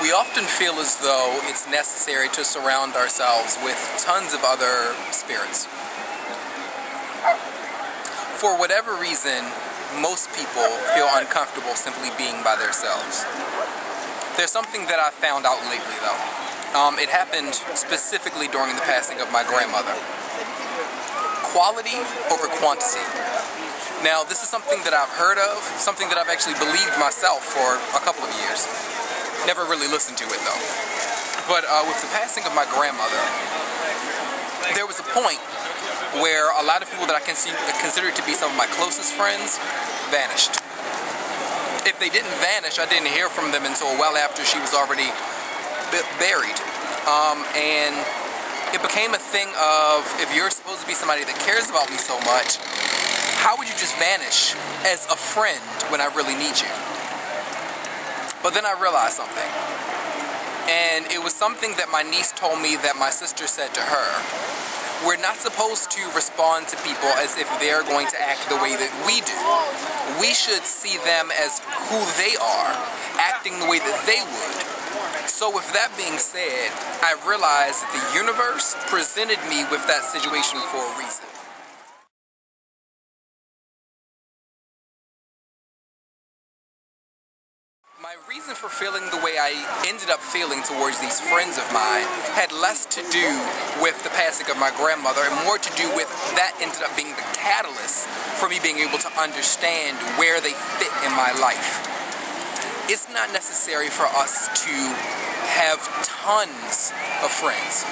We often feel as though it's necessary to surround ourselves with tons of other spirits. For whatever reason, most people feel uncomfortable simply being by themselves. There's something that I found out lately though. It happened specifically during the passing of my grandmother. Quality over quantity. Now, this is something that I've heard of, something that I've actually believed myself for a couple of years. Never really listened to it though. But with the passing of my grandmother, there was a point where a lot of people that I considered to be some of my closest friends vanished. If they didn't vanish, I didn't hear from them until well after she was already buried. And it became a thing of, if you're supposed to be somebody that cares about me so much, how would you just vanish as a friend when I really need you? But then I realized something. And it was something that my niece told me that my sister said to her. We're not supposed to respond to people as if they're going to act the way that we do. We should see them as who they are, acting the way that they would. So with that being said, I realized that the universe presented me with that situation for a reason. My reason for feeling the way I ended up feeling towards these friends of mine had less to do with the passing of my grandmother and more to do with that ended up being the catalyst for me being able to understand where they fit in my life. It's not necessary for us to have tons of friends.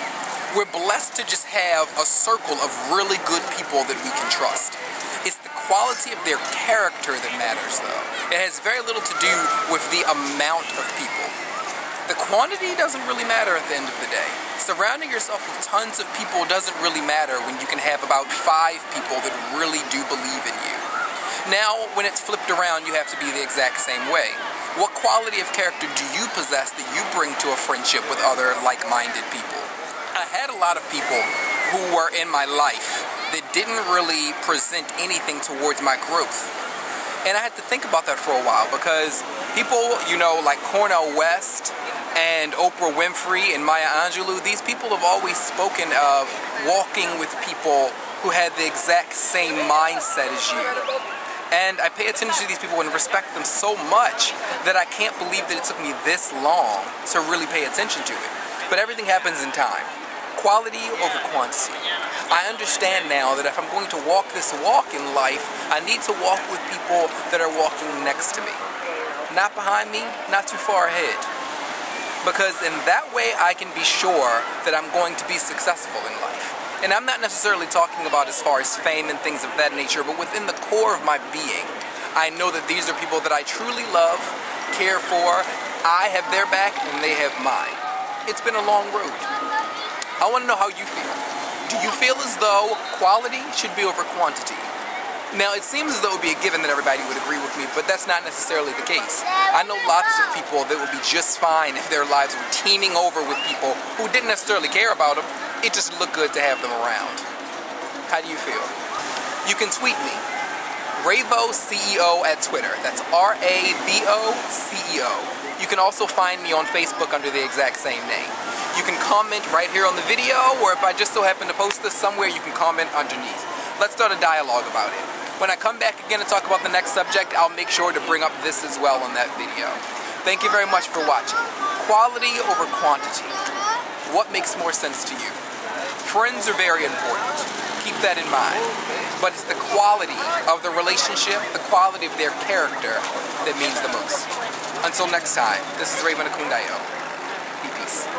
We're blessed to just have a circle of really good people that we can trust. It's the quality of their character that matters though. It has very little to do with the amount of people. The quantity doesn't really matter at the end of the day. Surrounding yourself with tons of people doesn't really matter when you can have about 5 people that really do believe in you. Now, when it's flipped around, you have to be the exact same way. What quality of character do you possess that you bring to a friendship with other like-minded people? I had a lot of people who were in my life that didn't really present anything towards my growth. And I had to think about that for a while because people, you know, like Cornel West and Oprah Winfrey and Maya Angelou, these people have always spoken of walking with people who had the exact same mindset as you. And I pay attention to these people and respect them so much that I can't believe that it took me this long to really pay attention to it. But everything happens in time. Quality over quantity. I understand now that if I'm going to walk this walk in life, I need to walk with people that are walking next to me. Not behind me, not too far ahead. Because in that way, I can be sure that I'm going to be successful in life. And I'm not necessarily talking about as far as fame and things of that nature, but within the core of my being, I know that these are people that I truly love, care for, I have their back and they have mine. It's been a long road. I want to know how you feel. Do you feel as though quality should be over quantity? Now, it seems as though it would be a given that everybody would agree with me, but that's not necessarily the case. I know lots of people that would be just fine if their lives were teeming over with people who didn't necessarily care about them. It just looked good to have them around. How do you feel? You can tweet me. ravoceo at Twitter. That's RAVOCEO. You can also find me on Facebook under the exact same name. You can comment right here on the video, or if I just so happen to post this somewhere, you can comment underneath. Let's start a dialogue about it. When I come back again to talk about the next subject, I'll make sure to bring up this as well in that video. Thank you very much for watching. Quality over quantity. What makes more sense to you? Friends are very important. Keep that in mind. But it's the quality of the relationship, the quality of their character that means the most. Until next time, this is Ekundayo. Peace.